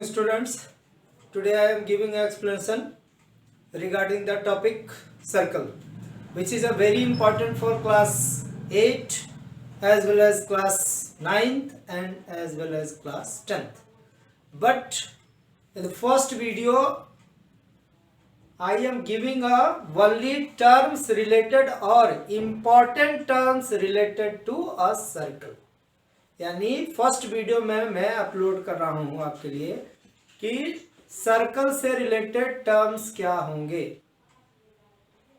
Students, today I am giving an explanation regarding the topic circle, which is a very important for class 8 as well as class 9th and as well as class 10th. But in the first video, I am giving only terms related or important terms related to a circle. यानी first video में मैं upload कर रहा हूं आपके लिए कि circle से रिलेटेड टर्म्स क्या होंगे।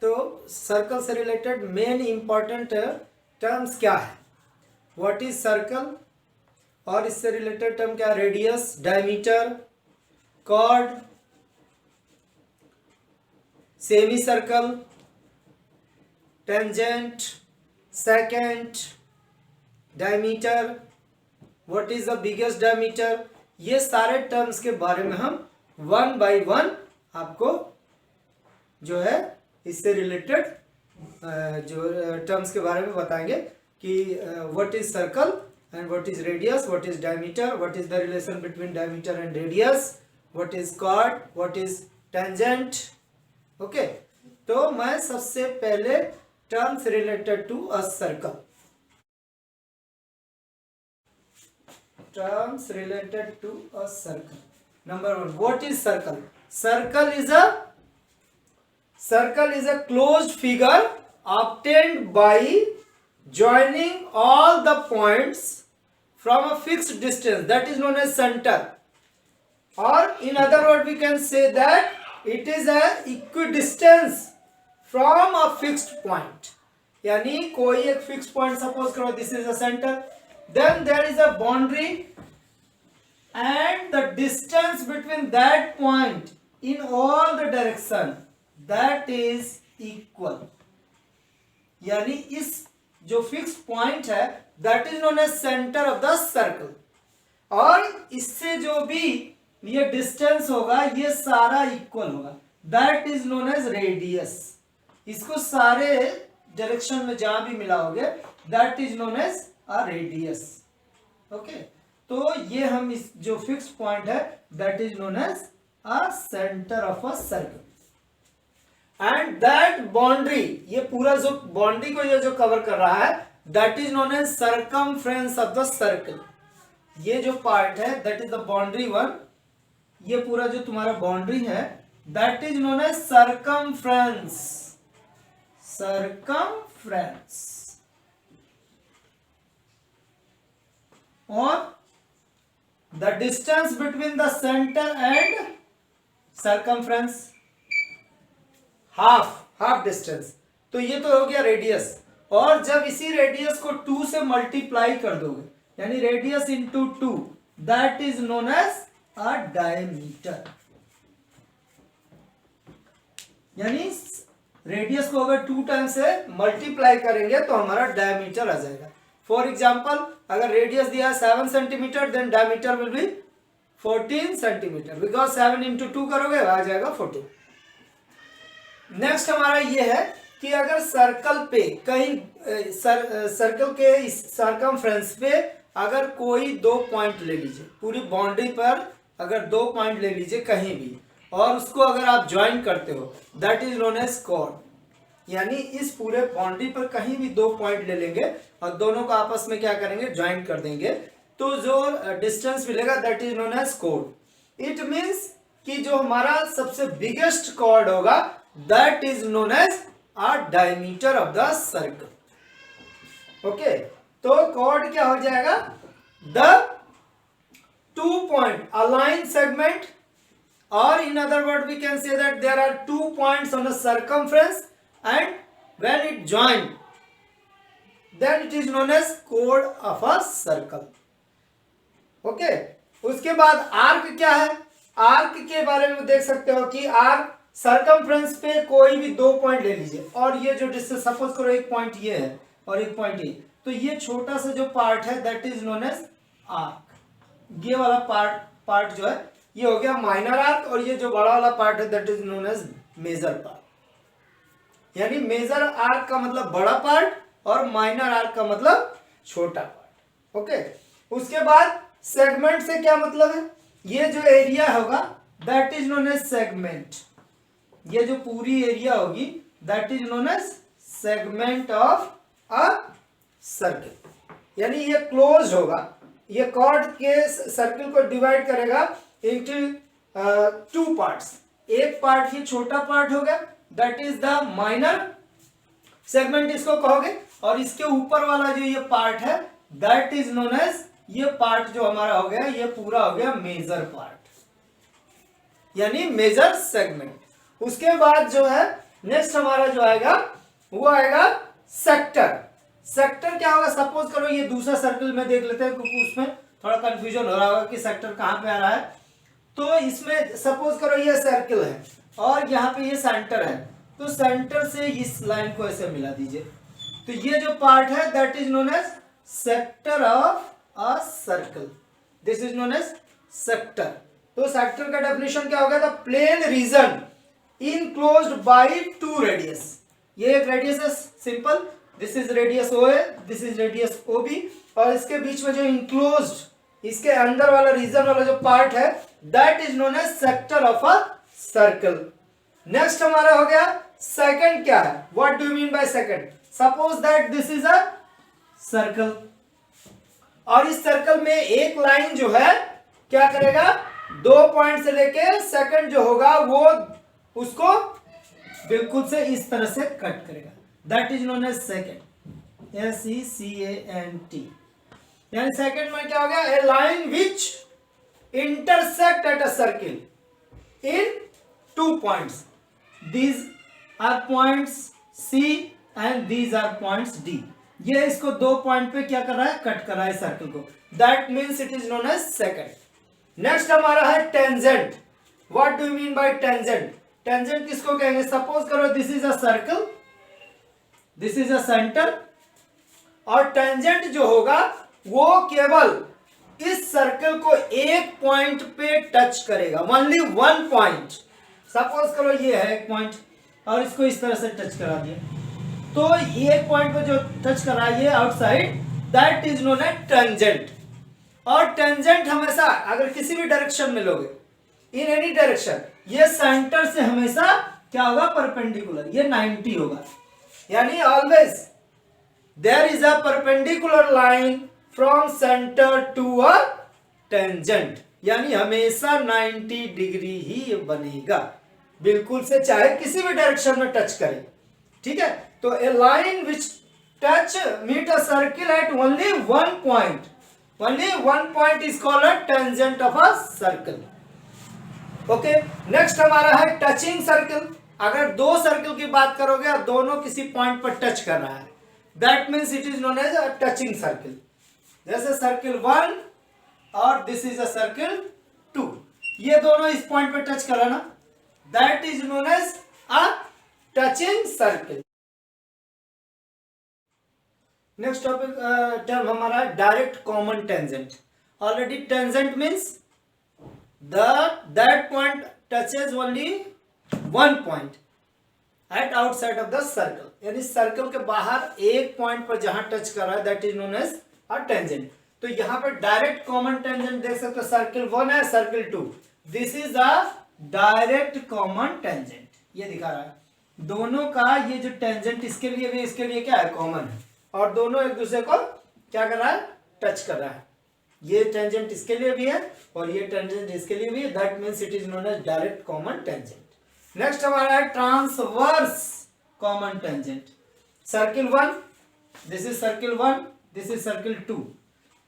तो सर्कल से रिलेटेड मेन इंपॉर्टेंट टर्म्स क्या है, व्हाट इज सर्कल, और इससे रिलेटेड टर्म क्या, radius, diameter, chord, semi circle, tangent, secant, diameter, what is the biggest diameter. ये सारे टर्म्स के बारे में हम वन बाय वन आपको जो है इससे रिलेटेड जो टर्म्स के बारे में बताएंगे कि what is circle and what is radius, what is diameter, what is the relation between diameter and radius, what is chord, what is tangent. Okay, तो मैं सबसे पहले terms related to a circle, terms related to a circle. Number one, what is circle? Circle is a closed figure obtained by joining all the points from a fixed distance, that is known as center, or in other words we can say that it is a equidistance from a fixed point. यानी कोई एक fixed point suppose करो, this is a center, then there is a boundary and the distance between that point in all the direction that is equal. यानी इस जो fix point है that is known as center of the circle, और इससे जो भी ये distance होगा ये सारा इक्वल होगा, that is known as radius. इसको सारे डायरेक्शन में जहां भी मिलाओगे that is known as a radius. Okay, तो ये हम इस जो फिक्स पॉइंट है that is known as a centre of a circle, and that boundary, ये पूरा जो बाउंड्री को ये जो कवर कर रहा है that is known as circumference of the circle. ये जो पार्ट है that is the boundary one, ये पूरा जो तुम्हारा बाउंड्री है that is known as circumference, circumference, और the distance between the center and circumference half distance, तो ये तो हो गया रेडियस। और जब इसी रेडियस को 2 से मल्टीप्लाई कर दोगे यानी radius into 2 that is known as a diameter. यानी रेडियस को अगर 2 टाइम से मल्टीप्लाई करेंगे तो हमारा डायमीटर आ जाएगा। फॉर एग्जाम्पल, अगर रेडियस दिया 7 centimetre then diameter will be 14 centimetre, because 7 into 2 करोगे आ जाएगा 14। नेक्स्ट हमारा ये है कि अगर सर्कल पे कहीं सर्कल के सर्कमफ्रेंस पे अगर कोई 2 पॉइंट ले लीजिए, पूरी बाउंड्री पर अगर 2 पॉइंट ले लीजिए कहीं भी, और उसको अगर आप ज्वाइन करते हो that is known as chord. यानी इस पूरे बाउंड्री पर कहीं भी 2 पॉइंट ले लेंगे और दोनों को आपस में क्या करेंगे, ज्वाइन कर देंगे, तो जो डिस्टेंस मिलेगा that is known as chord. It means कि जो हमारा सबसे बिगेस्ट कॉर्ड होगा that is known as a diameter of the circle. Okay, तो कॉर्ड क्या हो जाएगा, द 2 पॉइंट अलाइन सेगमेंट, और in other word we can say that there are 2 points on a circumference and when it joined then it is known as chord of a circle. Okay, उसके बाद arc क्या है, arc के बारे में देख सकते हो कि आर्क सर्कमफ्रेंस पे कोई भी 2 पॉइंट ले लीजिए, और ये जो डिस्टेंस सपोज करो एक पॉइंट ये है और एक पॉइंट ये, तो ये छोटा सा जो पार्ट है that is known as arc. ये वाला पार्ट जो है ये हो गया माइनर आर्क, और ये जो बड़ा वाला पार्ट है that is known as major part. यानी मेजर आर्क का मतलब बड़ा पार्ट और माइनर आर्क का मतलब छोटा पार्ट। ओके, उसके बाद सेगमेंट से क्या मतलब है, ये जो एरिया होगा that is known as segment, ये जो पूरी एरिया होगी that is known as segment of a circle. यानी ये क्लोज होगा, ये कॉर्ड के सर्कल को डिवाइड करेगा इनटू टू पार्ट्स। एक पार्ट ही छोटा पार्ट होगा that is the minor segment इसको कहोगे, और इसके ऊपर वाला जो ये पार्ट है दैट इज नोन एज, ये पार्ट जो हमारा हो गया ये पूरा हो गया मेजर पार्ट, यानी मेजर सेगमेंट। उसके बाद जो है नेक्स्ट हमारा जो आएगा वो आएगा सेक्टर। सेक्टर क्या होगा, सपोज करो ये दूसरा सर्कल में देख लेते हैं क्योंकि उसमें थोड़ा कंफ्यूजन हो रहा होगा कि सेक्टर कहां पे आ रहा है। तो इसमें सपोज करो ये सर्कल है और यहाँ पे ये सेंटर है, तो सेंटर से इस लाइन को ऐसे मिला दीजिए, तो ये जो पार्ट है that is known as sector of a circle, this is known as sector. तो सेक्टर का डेफिनेशन क्या होगा, the plane region enclosed by two radius. ये एक रेडियस है simple, this is radius O A, this is radius O B, और इसके बीच में जो इनक्लोज्ड इसके अंदर वाला रीजन वाला जो पार्ट है that is known as sector of a circle. Next हमारा हो गया सेकंड क्या है, what do you mean by secant. Suppose that this is a circle, और इस सर्कल में एक लाइन जो है क्या करेगा, दो पॉइंट से लेके सेकंड जो होगा वो उसको बिल्कुल से इस तरह से कट करेगा, that is known as secant, SECANT। यानी सेकंड में क्या हो गया, a line which intersect at a circle in two points, these are points C and these are points D। ये इसको दो पॉइंट पे क्या कर रहा है, कट कर रहा है सर्कल को, that means it is known as second। Next हमारा है tangent. what do you mean by tangent? Tangent किसको कहेंगे, सपोज करो this is a circle, this is a centre, और टेंजेंट जो होगा वो केवल इस सर्कल को एक पॉइंट पे टच करेगा, ओनली वन पॉइंट। सपोज करो ये है एक पॉइंट और इसको इस तरह से टच करा दिया, तो ये पॉइंट पे जो टच करा है outside that is known as tangent. और टेंजेंट हमेशा अगर किसी भी डायरेक्शन में लोगे, इन एनी डायरेक्शन, ये सेंटर से हमेशा क्या होगा, परपेंडिकुलर, ये 90 होगा। यानी always there is a perpendicular line from centre to a tangent, यानी हमेशा 90 डिग्री ही बनेगा बिल्कुल से, चाहे किसी भी डायरेक्शन में टच करे, ठीक है। तो a line which touch meet a circle at only one point, only one point is called a tangent of a circle. Okay, next हमारा है टचिंग सर्कल। अगर दो सर्कल की बात करोगे और दोनों किसी पॉइंट पर टच कर रहा है that means it is known as a touching circle. जैसे सर्कल 1 और दिस इज अ सर्कल 2, ये दोनों इस पॉइंट पे टच कर रहा ना, that is known as a touching circle. Next topic term हमारा direct common tangent. Already tangent means that point touches only one point at outside of the circle, यानी circle के बाहर एक पॉइंट पर जहां टच कर रहा है that is known as a tangent. तो यहां पर डायरेक्ट कॉमन टेंजेंट देख सकते हो, सर्कल 1 है, circle 2, this is a direct common tangent. ये दिखा रहा है दोनों का, ये जो टेंजेंट इसके लिए भी इसके लिए क्या है, कॉमन है, और दोनों एक दूसरे को क्या कर रहा है, टच कर रहा है। ये टेंजेंट इसके लिए भी है और ये टेंजेंट इसके लिए भी है, that means it is known as direct common tangent. Next हमारा है transverse common tangent. Circle 1, this is circle 1, this is circle 2।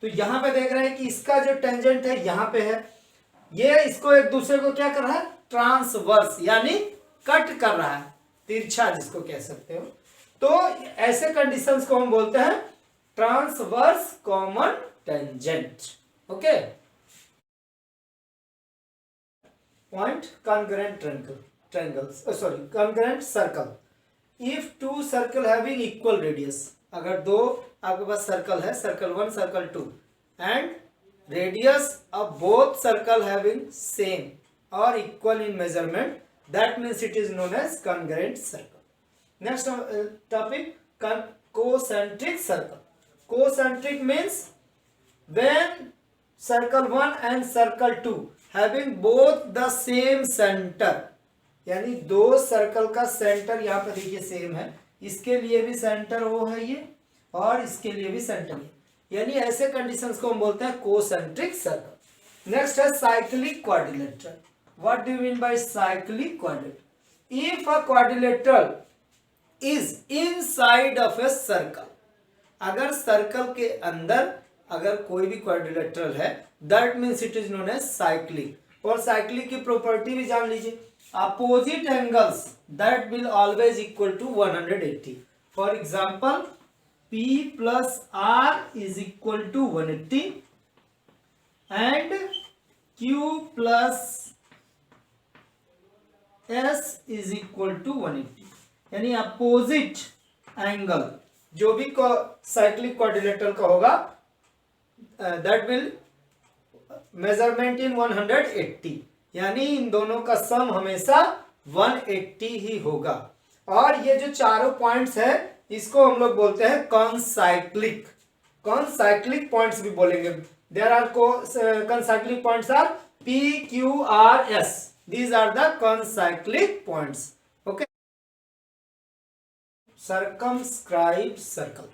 तो यहां पे देख रहे हैं कि इसका जो टेंजेंट है यहां पे है, ये इसको एक दूसरे को क्या कर रहा है, ट्रांसवर्स, यानी कट कर रहा है, तिरछा जिसको कह सकते हो। तो ऐसे कंडीशंस को हम बोलते हैं transverse common tangent. Okay, point congruent triangles, congruent circle। if two circle having equal radius, अगर दो आपके पास सर्कल है, circle 1 circle 2, and radius of both circle having same और equal in measurement, that means it is known as congruent circle। Next topic concentric circle। concentric means when circle 1 and circle 2 having both the same centre, यानी दो circle का centre यहाँ पे देखिए same है, इसके लिए भी सेंटर वो है ये और इसके लिए भी सेंटर है, यानी ऐसे कंडीशंस को हम बोलते हैं कोसेंट्रिक सर्कल। नेक्स्ट है cyclic quadrilateral. What do you mean by cyclic quadrilateral? If a quadrilateral is inside of a circle, अगर सर्कल के अंदर अगर कोई भी क्वाड्रिलेटरल है, that means it is known as cyclic. और साइक्लिक की प्रॉपर्टी भी जान लीजिए, opposite angles that will always equal to 180। For example P plus R is equal to 180 and Q plus S is equal to 180, यानी opposite angle जो भी cyclic quadrilateral का होगा दैट विल मेजरमेंट इन 180, यानी इन दोनों का सम हमेशा 180 ही होगा। और ये जो चारों पॉइंट्स है इसको हम लोग बोलते हैं कॉन्साइक्लिक। कॉन्साइक्लिक पॉइंट्स भी बोलेंगे। There are concyclic points are P, Q, R, S. These are the concyclic points. Okay. Circumscribed circle.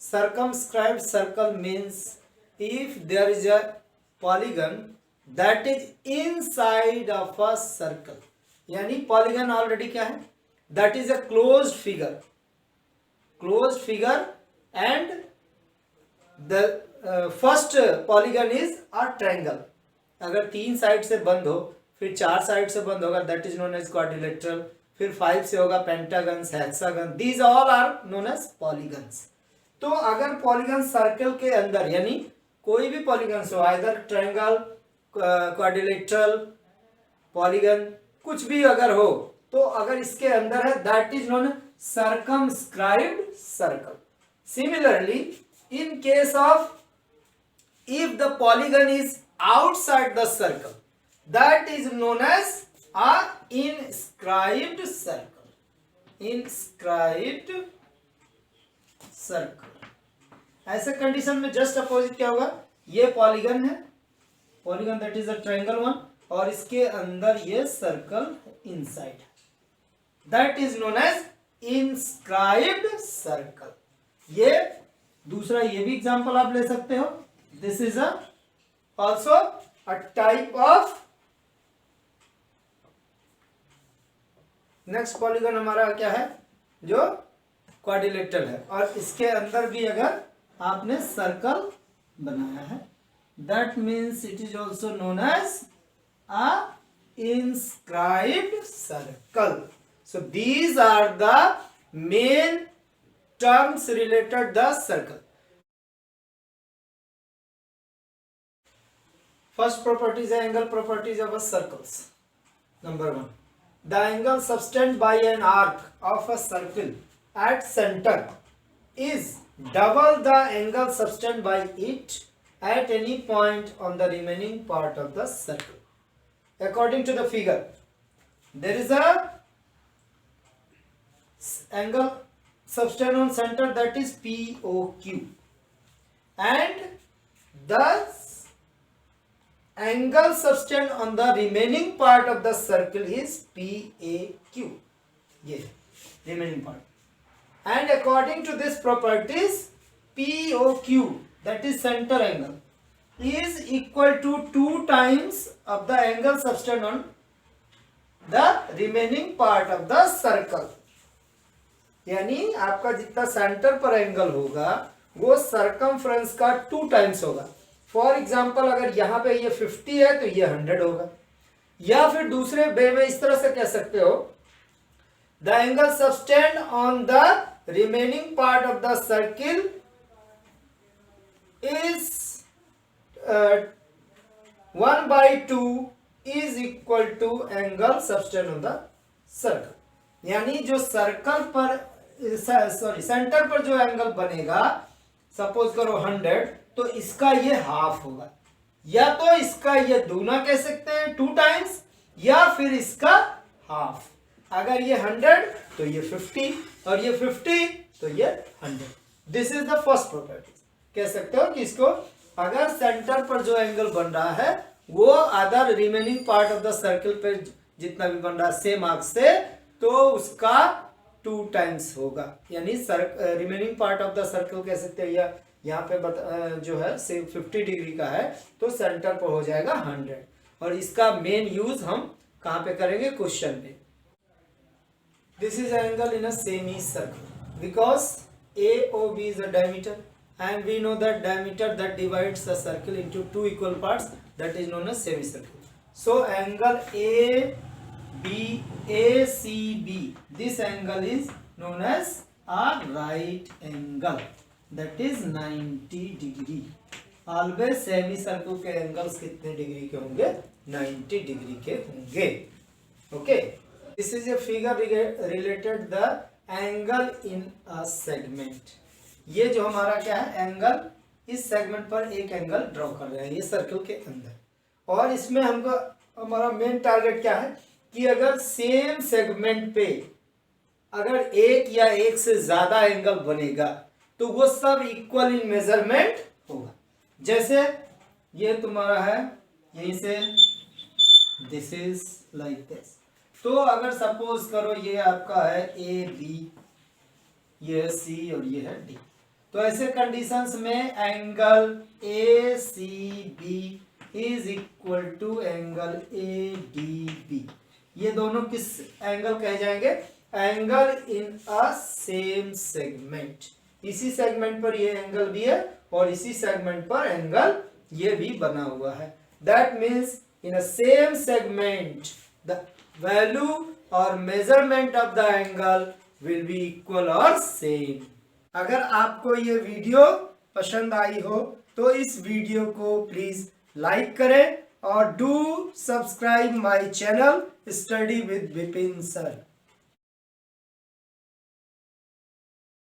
Circumscribed circle means if there is a polygon that is inside of a circle. यानी polygon already क्या है? That is a closed figure. Closed figure and the first polygon is a triangle. अगर 3 side से बंद हो, फिर 4 side से बंद होगा, that is known as quadrilateral, फिर 5 से होगा pentagons, hexagon, these all are known as polygons. तो अगर पॉलीगन सर्कल के अंदर, यानी कोई भी पॉलीगन हो, आइदर ट्रायंगल, क्वाड्रिलेटरल, पॉलीगन, कुछ भी अगर हो, तो अगर इसके अंदर है that is known circumscribed circle. Similarly, in case of if the polygon is outside the circle, that is known as a inscribed circle. Inscribed circle. ऐसे कंडीशन में जस्ट अपोजिट क्या होगा, ये पॉलीगन है, polygon that is a triangle one, और इसके अंदर ये circle inside, that is known as inscribed circle. ये दूसरा ये भी एग्जांपल आप ले सकते हो. This is also a type of next polygon हमारा क्या है, जो क्वाड्रिलेटरल है, और इसके अंदर भी अगर आपने सर्कल बनाया है, that means it is also known as a inscribed circle. So these are the main terms related the circle. First property is angle properties of a circles. Number 1, the angle subtended by an arc of a circle at center is double the angle subtended by it at any point on the remaining part of the circle. According to the figure, there is a angle subtended on center that is POQ, and the angle subtended on the remaining part of the circle is PAQ. Yeah, remaining part. And according to this properties, POQ, that is center angle, is equal to 2 times of the angle subtended on the remaining part of the circle. यानी आपका जितना centre पर angle होगा वो circumference का 2 times होगा. For example अगर यहाँ पे ये 50 है तो ये 100 होगा. या फिर दूसरे वे में इस तरह से कह सकते हो, the angle subtended on the remaining part of the circle is 1/2 is equal to angle subtended on the circle. यानी जो सर्कल पर सेंटर पर जो एंगल बनेगा, सपोज करो 100, तो इसका ये हाफ होगा, या तो इसका ये दूना कह सकते हैं 2 टाइम्स, या फिर इसका हाफ. अगर ये 100 तो ये 50, और ये 50 तो ये 100. This is the first property. कह सकते हो कि इसको अगर सेंटर पर जो एंगल बन रहा है वो other remaining part of the circle पे जितना भी बन रहा है सेम आर्क से, तो उसका 2 टाइम्स होगा। यानी remaining part of the circle कह सकते हैं, या यहाँ पे जो है 50 डिग्री का है तो सेंटर पर हो जाएगा 100। और इसका मेन यूज हम कहाँ पे करेंगे, क्वेश्चन पे। This is angle in a semi circle because AOB is a diameter and we know that diameter that divides the circle into 2 equal parts, that is known as semicircle. So angle ACB, this angle is known as a right angle, that is 90 degree. Always semicircle के angles कितने degree के होंगे, 90 degree के होंगे। Okay, this is a figure related the angle in a segment. ये जो हमारा क्या है एंगल, इस सेगमेंट पर एक एंगल ड्रॉ कर रहे हैं ये सर्कल के अंदर। और इसमें हमको हमारा मेन टारगेट क्या है कि अगर सेम सेगमेंट पे अगर एक या एक से ज्यादा एंगल बनेगा तो वो सब इक्वल इन मेजरमेंट होगा। जैसे ये तुम्हारा है यहीं से, दिस इज लाइक दिस। तो अगर सपोज करो ये आपका है AB, ये है C और ये है D, तो ऐसे कंडीशंस में angle ACB is equal to angle ADB। ये दोनों किस एंगल कहे जाएंगे, angle in a same segment. इसी सेगमेंट पर ये एंगल भी है और इसी सेगमेंट पर एंगल ये भी बना हुआ है। That means in a same segment the value or measurement of the angle will be equal or same। अगर आपको ये वीडियो पसंद आई हो तो इस वीडियो को प्लीज लाइक करें और do subscribe my channel study with Vipin sir.